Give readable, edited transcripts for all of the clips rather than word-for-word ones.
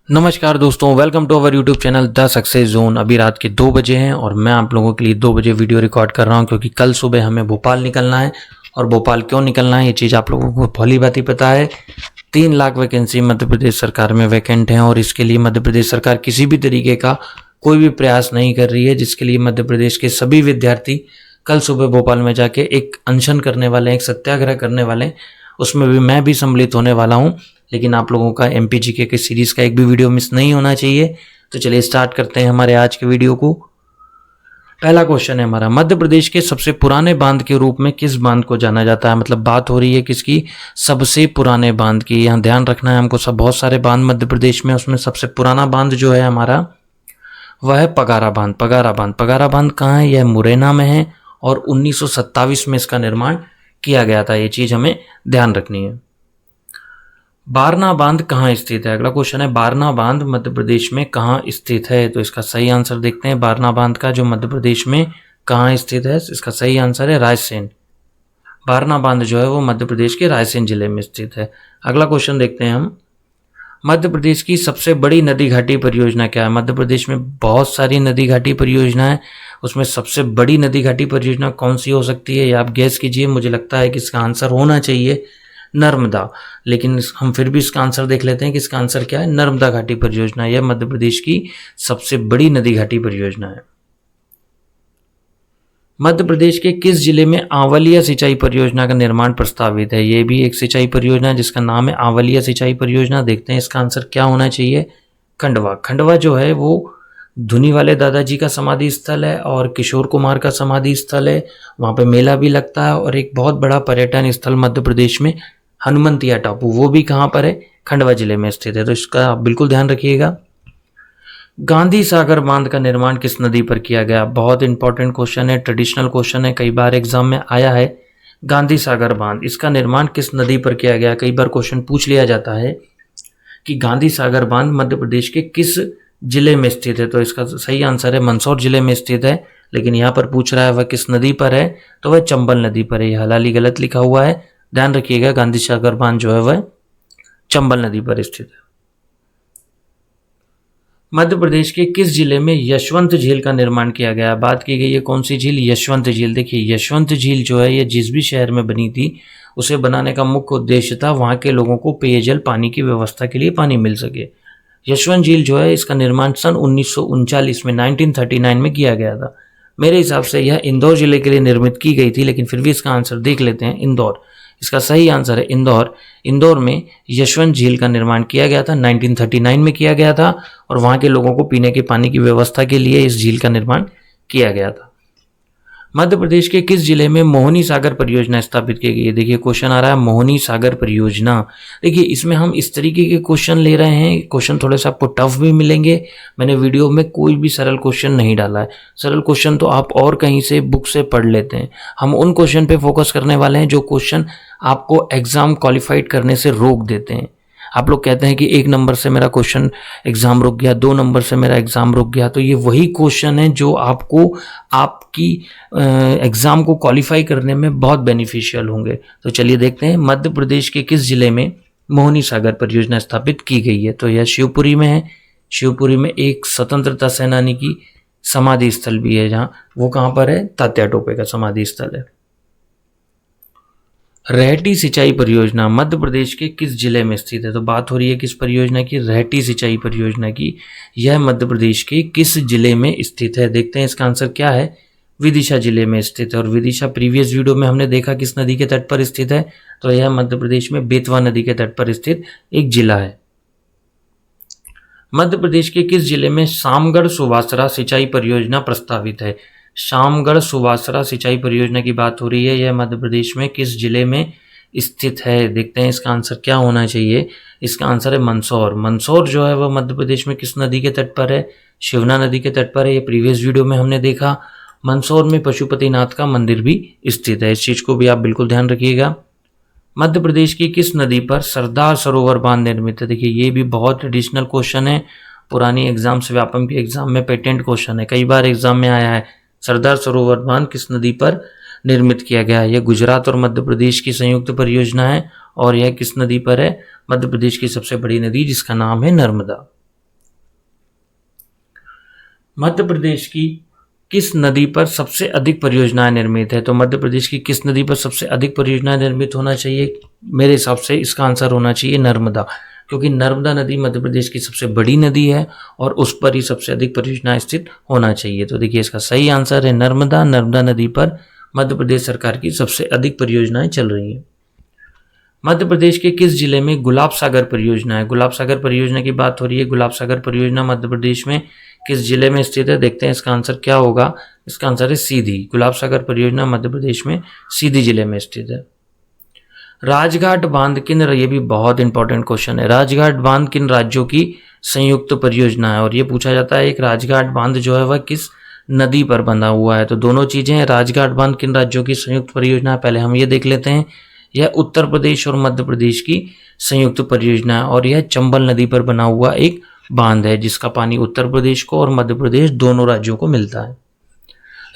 नमस्कार दोस्तों, welcome to our YouTube channel the success zone. अभी रात के 2 बजे हैं और मैं आप लोगों के लिए 2 बजे वीडियो रिकॉर्ड कर रहा हूं क्योंकि कल सुबह हमें भोपाल निकलना है। और भोपाल क्यों निकलना है ये चीज़ आप लोगों को भली भांति पता है। 3 लाख वैकेंसी मध्य प्रदेश सरकार में वैकेंट हैं और इसके लिए मध्य प्रदेश सरकार किसी भी तरीके का कोई भी प्रयास नहीं कर रही है, जिसके लिए मध्य प्रदेश के सभी विद्यार्थी कल सुबह भोपाल में जाके एक अनशन करने वाले हैं, एक सत्याग्रह करने वाले हैं। उसमें भी मैं भी सम्मिलित होने वाला हूं, लेकिन आप लोगों का MPGK के सीरीज का एक भी वीडियो मिस नहीं होना चाहिए। तो चलिए स्टार्ट करते हैं हमारे आज के वीडियो को। पहला क्वेश्चन है हमारा, मध्य प्रदेश के सबसे पुराने बांध के रूप में किस बांध को जाना जाता है। मतलब बात हो रही है किसकी, सबसे पुराने बांध की। यहाँ ध्यान रखना है हमको, सब बहुत सारे बांध मध्य प्रदेश में, उसमें सबसे पुराना बांध जो है हमारा वह है पगारा बांध। पगारा बांध कहाँ है, यह मुरैना में है और 1927 में इसका निर्माण किया गया था। ये चीज हमें ध्यान रखनी है। बारना बांध कहाँ स्थित है। अगला क्वेश्चन है, बारना बांध मध्य प्रदेश में कहाँ स्थित है। तो इसका सही आंसर देखते हैं, बारना बांध का जो मध्य प्रदेश में कहाँ स्थित है, इसका सही आंसर है रायसेन। बारना बांध जो है वो मध्य प्रदेश के रायसेन जिले में स्थित है। अगला क्वेश्चन देखते हैं हम, मध्य प्रदेश की सबसे बड़ी नदी घाटी परियोजना क्या है। मध्य प्रदेश में बहुत सारी नदी घाटी परियोजना है, उसमें सबसे बड़ी नदी घाटी परियोजना कौन सी हो सकती है, ये आप गैस कीजिए। मुझे लगता है कि इसका आंसर होना चाहिए नर्मदा, लेकिन हम फिर भी इसका आंसर देख लेते हैं कि इसका आंसर क्या है। नर्मदा घाटी परियोजना, यह मध्य प्रदेश की सबसे बड़ी नदी घाटी परियोजना है। मध्य प्रदेश के किस जिले में आंवलिया सिंचाई परियोजना का निर्माण प्रस्तावित है। यह भी एक सिंचाई परियोजना है जिसका नाम है आंवलिया सिंचाई परियोजना। देखते हैं इसका आंसर क्या होना चाहिए। खंडवा। खंडवा जो है वो धुनी वाले दादाजी का समाधि स्थल है और किशोर कुमार का समाधि स्थल है। वहाँ पे मेला भी लगता है और एक बहुत बड़ा पर्यटन स्थल मध्य प्रदेश में हनुमंतिया टापू, वो भी कहाँ पर है, खंडवा जिले में स्थित है। तो इसका आप बिल्कुल ध्यान रखिएगा। गांधी सागर बांध का निर्माण किस नदी पर किया गया। बहुत इंपॉर्टेंट क्वेश्चन है, ट्रेडिशनल क्वेश्चन है, कई बार एग्जाम में आया है। गांधी सागर बांध, इसका निर्माण किस नदी पर किया गया। कई बार क्वेश्चन पूछ लिया जाता है कि गांधी सागर बांध मध्य प्रदेश के किस जिले में स्थित है। तो इसका सही आंसर है मंदसौर जिले में स्थित है, लेकिन यहाँ पर पूछ रहा है वह किस नदी पर है, तो वह चंबल नदी पर है। हालांकि गलत लिखा हुआ है, ध्यान रखिएगा। गांधी सागर बांध जो है वह चंबल नदी पर स्थित है। मध्य प्रदेश के किस जिले में यशवंत झील का निर्माण किया गया। बात की गई है कौन सी झील, यशवंत झील। देखिए यशवंत झील जो है ये जिस भी शहर में बनी थी, उसे बनाने का मुख्य उद्देश्य था वहां के लोगों को पेयजल पानी की व्यवस्था के लिए पानी मिल सके। यशवंत झील जो है इसका निर्माण सन 1939 में 1939 में किया गया था। मेरे हिसाब से यह इंदौर जिले के लिए निर्मित की गई थी, लेकिन फिर भी इसका आंसर देख लेते हैं, इंदौर। इसका सही आंसर है इंदौर। इंदौर में यशवंत झील का निर्माण किया गया था, 1939 में किया गया था और वहां के लोगों को पीने के पानी की व्यवस्था के लिए इस झील का निर्माण किया गया था। मध्य प्रदेश के किस जिले में मोहनी सागर परियोजना स्थापित की गई है। देखिए क्वेश्चन आ रहा है मोहनी सागर परियोजना। देखिए इसमें हम इस तरीके के क्वेश्चन ले रहे हैं, क्वेश्चन थोड़े से आपको टफ भी मिलेंगे। मैंने वीडियो में कोई भी सरल क्वेश्चन नहीं डाला है। सरल क्वेश्चन तो आप और कहीं से बुक से पढ़ लेते हैं। हम उन क्वेश्चन पे फोकस करने वाले हैं जो क्वेश्चन आपको एग्जाम क्वालिफाइड करने से रोक देते हैं। आप लोग कहते हैं कि 1 नंबर से मेरा क्वेश्चन एग्जाम रुक गया, 2 नंबर से मेरा एग्जाम रुक गया, तो ये वही क्वेश्चन है जो आपको आपकी एग्जाम को क्वालिफाई करने में बहुत बेनिफिशियल होंगे। तो चलिए देखते हैं मध्य प्रदेश के किस जिले में मोहनी सागर परियोजना स्थापित की गई है। तो यह शिवपुरी में है। शिवपुरी में एक स्वतंत्रता सेनानी की समाधि स्थल भी है, जहाँ वो कहाँ पर है, तात्या टोपे का समाधि स्थल है। रहटी सिंचाई परियोजना मध्य प्रदेश के किस जिले में स्थित है। तो बात हो रही है किस परियोजना की, रहटी सिंचाई परियोजना की। यह मध्य प्रदेश के किस जिले में स्थित है। देखते हैं इसका आंसर क्या है, विदिशा जिले में स्थित है। और विदिशा प्रीवियस वीडियो में हमने देखा किस नदी के तट पर स्थित है, तो यह मध्य प्रदेश में बेतवा नदी के तट पर स्थित एक जिला है। मध्य प्रदेश के किस जिले में शामगढ़ सुवासरा सिंचाई परियोजना प्रस्तावित है। शामगढ़ सुवासरा सिंचाई परियोजना की बात हो रही है, यह मध्य प्रदेश में किस जिले में स्थित है। देखते हैं इसका आंसर क्या होना चाहिए। इसका आंसर है मंदसौर। मंदसौर जो है वह मध्य प्रदेश में किस नदी के तट पर है, शिवना नदी के तट पर है। ये प्रीवियस वीडियो में हमने देखा। मंदसौर में पशुपतिनाथ का मंदिर भी स्थित है, इस चीज को भी आप बिल्कुल ध्यान रखिएगा। मध्य प्रदेश की किस नदी पर सरदार सरोवर बांध निर्मित है। देखिए ये भी बहुत ट्रेडिशनल क्वेश्चन है, पुरानी एग्जाम्स व्यापम के एग्जाम में पेटेंट क्वेश्चन है, कई बार एग्जाम में आया है। सरदार सरोवर बांध किस नदी पर निर्मित किया गया है। यह गुजरात और मध्य प्रदेश की संयुक्त परियोजना है और यह किस नदी पर है, मध्य प्रदेश की सबसे बड़ी नदी जिसका नाम है नर्मदा। मध्य प्रदेश की किस नदी पर सबसे अधिक परियोजनाएं निर्मित है? तो मध्य प्रदेश की किस नदी पर सबसे अधिक परियोजनाएं निर्मित होना चाहिए? मेरे हिसाब से इसका आंसर होना चाहिए नर्मदा, क्योंकि नर्मदा नदी मध्य प्रदेश की सबसे बड़ी नदी है और उस पर ही सबसे अधिक परियोजनाएं स्थित होना चाहिए। तो देखिए इसका सही आंसर है नर्मदा। नर्मदा नदी पर मध्य प्रदेश सरकार की सबसे अधिक परियोजनाएं चल रही हैं। मध्य प्रदेश के किस जिले में गुलाब सागर परियोजना है? गुलाब सागर परियोजना की बात हो रही है। गुलाब सागर परियोजना मध्य प्रदेश में किस जिले में स्थित है? देखते हैं इसका आंसर क्या होगा। इसका आंसर है सीधी। गुलाब सागर परियोजना मध्य प्रदेश में सीधी जिले में स्थित है। राजघाट बांध किन, ये भी बहुत इंपॉर्टेंट क्वेश्चन है, राजघाट बांध किन राज्यों की संयुक्त परियोजना है? और ये पूछा जाता है एक राजघाट बांध जो है वह किस नदी पर बंधा हुआ है। तो दोनों चीजें हैं, राजघाट बांध किन राज्यों की संयुक्त परियोजना है पहले हम ये देख लेते हैं। यह उत्तर प्रदेश और मध्य प्रदेश की संयुक्त परियोजना है और यह चंबल नदी पर बना हुआ एक बांध है जिसका पानी उत्तर प्रदेश को और मध्य प्रदेश दोनों राज्यों को मिलता है।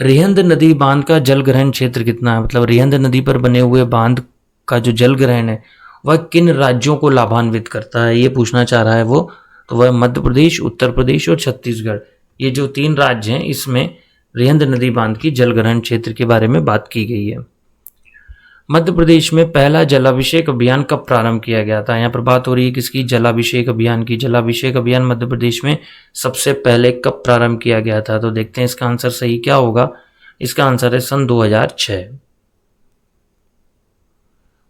रिहंद नदी बांध का जल ग्रहण क्षेत्र कितना है? मतलब रिहंद नदी पर बने हुए बांध का जो जल ग्रहण है वह किन राज्यों को लाभान्वित करता है, ये पूछना चाह रहा है वो। तो वह मध्य प्रदेश, उत्तर प्रदेश और छत्तीसगढ़, ये जो 3 राज्य हैं इसमें रिहंद नदी बांध की जल ग्रहण क्षेत्र के बारे में बात की गई है। मध्य प्रदेश में पहला जलाभिषेक अभियान कब प्रारंभ किया गया था? यहाँ पर बात हो रही है किसकी? जलाभिषेक अभियान की। जलाभिषेक अभियान मध्य प्रदेश में सबसे पहले कब प्रारंभ किया गया था? तो देखते हैं इसका आंसर सही क्या होगा। इसका आंसर है सन 2006।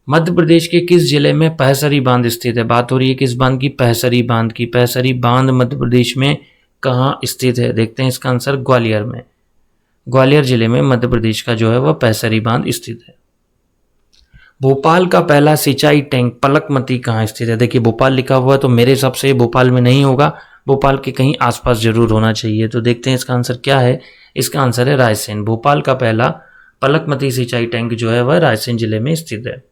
मध्य प्रदेश के किस जिले में पहसरी बांध स्थित है? बात हो रही है किस बांध की? पहसरी बांध की। पहसरी बांध मध्य प्रदेश में कहाँ स्थित है? देखते हैं इसका आंसर ग्वालियर में। ग्वालियर जिले में मध्य प्रदेश का जो है वह पहसरी बांध स्थित है। भोपाल का पहला सिंचाई टैंक पलकमती कहाँ स्थित है? देखिए भोपाल लिखा हुआ है तो मेरे हिसाब से भोपाल में नहीं होगा, भोपाल के कहीं आसपास जरूर होना चाहिए। तो देखते हैं इसका आंसर क्या है। इसका आंसर है रायसेन। भोपाल का पहला पलकमती सिंचाई टैंक जो है वह रायसेन जिले में स्थित है।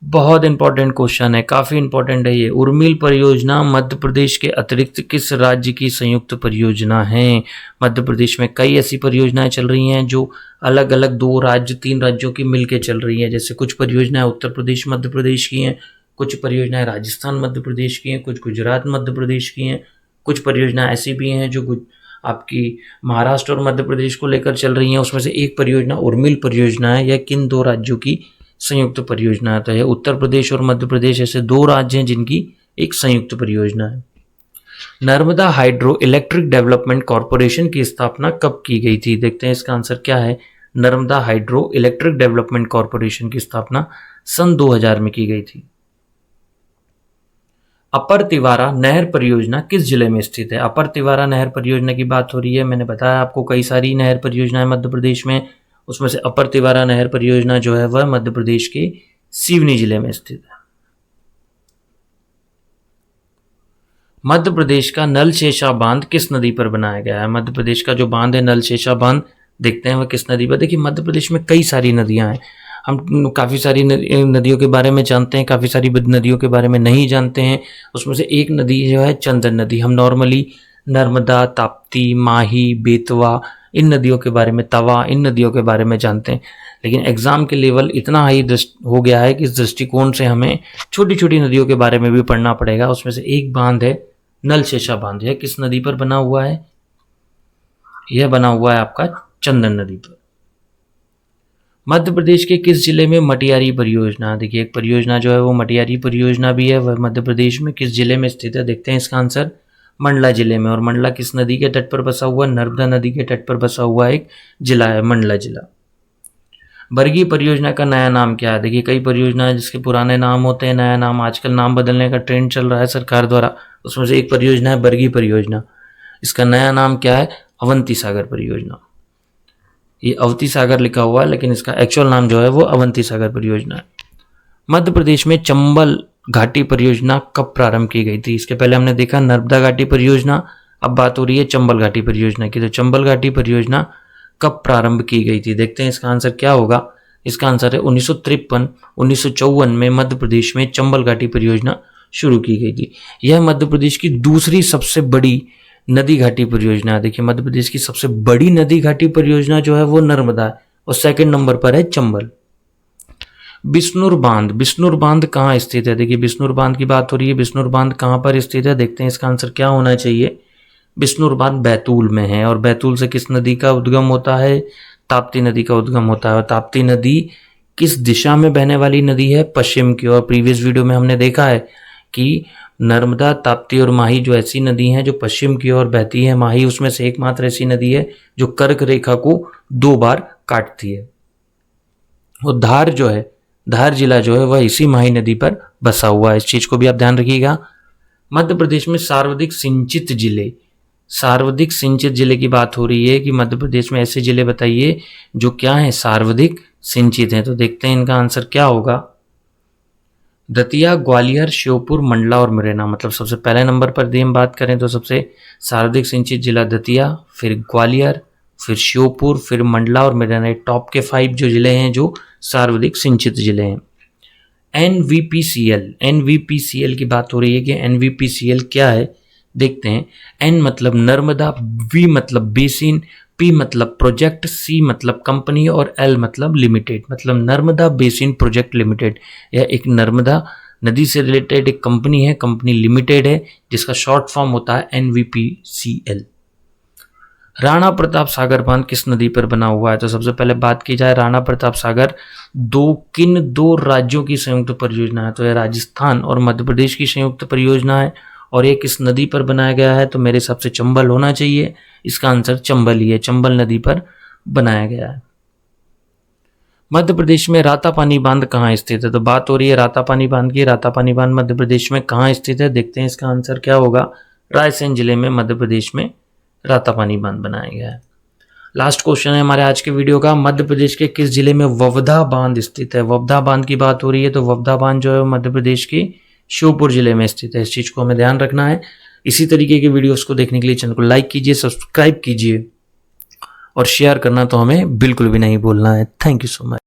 बहुत इंपॉर्टेंट क्वेश्चन है, काफी इंपॉर्टेंट है ये। उर्मिल परियोजना मध्य प्रदेश के अतिरिक्त किस राज्य की संयुक्त परियोजना है? मध्य प्रदेश में कई ऐसी परियोजनाएं चल रही हैं जो अलग अलग 2 राज्य 3 राज्यों की मिलके चल रही हैं। जैसे कुछ परियोजनाएं उत्तर प्रदेश मध्य प्रदेश की हैं, कुछ परियोजनाएं राजस्थान मध्य प्रदेश की हैं, कुछ गुजरात मध्य प्रदेश की हैं, कुछ परियोजनाएं ऐसी भी हैं जो आपकी महाराष्ट्र और मध्य प्रदेश को लेकर चल रही हैं। उसमें से एक परियोजना उर्मिल परियोजना है। यह किन 2 राज्यों की संयुक्त परियोजना है? तो यह उत्तर प्रदेश और मध्य प्रदेश ऐसे 2 राज्य हैं जिनकी एक संयुक्त परियोजना है। Narmada hydro electric development corporation की स्थापना कब की गई थी? देखते हैं इसका आंसर क्या है। Narmada hydro electric development corporation की स्थापना सन 2000 में की गई थी। अपर तिवारा नहर परियोजना किस जिले में स्थित है? अपर तिवारा नहर परियोजना की बात हो रही है। मैंने बताया आपको कई सारी नहर परियोजनाएं मध्य प्रदेश में, उसमें से अपर तिवारा नहर परियोजना जो है वह मध्य प्रदेश के सिवनी जिले में स्थित है। मध्य प्रदेश का नल शेषा बांध किस नदी पर बनाया गया है? मध्य प्रदेश का जो बांध है नल शेषा बांध, देखते हैं वह किस नदी पर। देखिए मध्य प्रदेश में कई सारी नदियां हैं, हम काफ़ी सारी नदियों के बारे में जानते हैं, काफ़ी सारी नदियों के बारे में नहीं जानते हैं। उसमें से एक नदी जो है चंदन नदी। हम नॉर्मली नर्मदा, ताप्ती, माही, बेतवा, इन नदियों के बारे में, तवा, इन नदियों के बारे में जानते हैं। लेकिन एग्जाम के लेवल इतना हाई हो गया है कि इस दृष्टिकोण से हमें छोटी छोटी नदियों के बारे में भी पढ़ना पड़ेगा। उसमें से एक बांध है नल शेषा बांध। यह किस नदी पर बना हुआ है? यह बना हुआ है आपका चंदन नदी पर। मध्य प्रदेश के किस जिले में मटियारी परियोजना? देखिए एक परियोजना जो है वो मटियारी परियोजना भी है, वह मध्य प्रदेश में किस जिले में स्थित है? देखते हैं इसका आंसर मंडला जिले में। और मंडला किस नदी के तट पर बसा हुआ? नर्मदा नदी के तट पर बसा हुआ एक जिला है मंडला जिला। बरगी परियोजना का नया नाम क्या है? देखिए कई परियोजना जिसके पुराने नाम होते हैं, नया नाम, आजकल नाम बदलने का ट्रेंड चल रहा है सरकार द्वारा। उसमें से एक परियोजना है बरगी परियोजना। इसका नया नाम क्या है? अवंती सागर परियोजना। ये अवंती सागर लिखा हुआ है लेकिन इसका एक्चुअल नाम जो है वो अवंती सागर परियोजना है। मध्य प्रदेश में चंबल घाटी परियोजना कब प्रारंभ की गई थी? इसके पहले हमने देखा नर्मदा घाटी परियोजना, अब बात हो रही है चंबल घाटी परियोजना की। तो चंबल घाटी परियोजना कब प्रारंभ की गई थी? देखते हैं इसका आंसर क्या होगा। इसका आंसर है 1953-1954 में मध्य प्रदेश में चंबल घाटी परियोजना शुरू की गई थी। यह मध्य प्रदेश की दूसरी सबसे बड़ी नदी घाटी परियोजना है। देखिए मध्य प्रदेश की सबसे बड़ी नदी घाटी परियोजना जो है वो नर्मदा है और सेकंड नंबर पर है चंबल। बिश्नूर बांध, बिश्नूर बांध कहाँ स्थित है? देखिए बिश्नूर बांध की बात हो रही है, बिश्नूर बांध कहाँ पर स्थित है? देखते हैं इसका आंसर क्या होना चाहिए। बिश्नूर बांध बैतूल में है और बैतूल से किस नदी का उद्गम होता है? ताप्ती नदी का उद्गम होता है। और ताप्ती नदी किस दिशा में बहने वाली नदी है? पश्चिम की ओर। प्रीवियस वीडियो में हमने देखा है कि नर्मदा, ताप्ती और माही जो ऐसी नदी हैं जो पश्चिम की ओर बहती है। माही उसमें से एकमात्र ऐसी नदी है जो कर्क रेखा को 2 बार काटती है। और धार जो है, धार जिला जो है वह इसी माही नदी पर बसा हुआ है। इस चीज को भी आप ध्यान रखिएगा। मध्य प्रदेश में सर्वाधिक सिंचित जिले, सर्वाधिक सिंचित जिले की बात हो रही है कि मध्य प्रदेश में ऐसे जिले बताइए जो क्या है, सर्वाधिक सिंचित हैं। तो देखते हैं इनका आंसर क्या होगा। दतिया, ग्वालियर, श्योपुर, मंडला और मुरैना। मतलब सबसे पहले नंबर पर यदि हम बात करें तो सबसे सर्वाधिक सिंचित जिला दतिया, फिर ग्वालियर, फिर श्योपुर, फिर मंडला और मुरैना। टॉप के 5 जो जिले हैं जो सर्वाधिक सिंचित जिले हैं। एनवीपीसीएल, एनवीपीसीएल की बात हो रही है कि एनवीपीसीएल क्या है, देखते हैं। एन मतलब नर्मदा, वी मतलब बेसिन, पी मतलब प्रोजेक्ट, सी मतलब कंपनी और एल मतलब लिमिटेड। मतलब नर्मदा बेसिन प्रोजेक्ट लिमिटेड। यह एक नर्मदा नदी से रिलेटेड एक कंपनी है, कंपनी लिमिटेड है, जिसका शॉर्ट फॉर्म होता है एनवीपीसीएल। राणा प्रताप सागर बांध किस नदी पर बना हुआ है? तो सबसे पहले बात की जाए राणा प्रताप सागर किन 2 राज्यों की संयुक्त परियोजना है? तो यह राजस्थान और मध्य प्रदेश की संयुक्त परियोजना है। और ये किस नदी पर बनाया गया है? तो मेरे हिसाब से चंबल होना चाहिए। इसका आंसर चंबल ही है, चंबल नदी पर बनाया गया है। मध्य प्रदेश में रातापानी बांध कहाँ स्थित है? तो बात हो रही है रातापानी बांध की। रातापानी बांध मध्य प्रदेश में कहाँ स्थित है? देखते हैं इसका आंसर क्या होगा। रायसेन जिले में मध्य प्रदेश में रातापानी बांध बनाया गया है। लास्ट क्वेश्चन है हमारे आज के वीडियो का। मध्य प्रदेश के किस जिले में ववधा बांध स्थित है? ववधा बांध की बात हो रही है तो ववधा बांध जो है मध्य प्रदेश के श्योपुर जिले में स्थित है। इस चीज को हमें ध्यान रखना है। इसी तरीके के वीडियोस को देखने के लिए चैनल को लाइक कीजिए, सब्सक्राइब कीजिए और शेयर करना तो हमें बिल्कुल भी नहीं भूलना है। Thank you so much.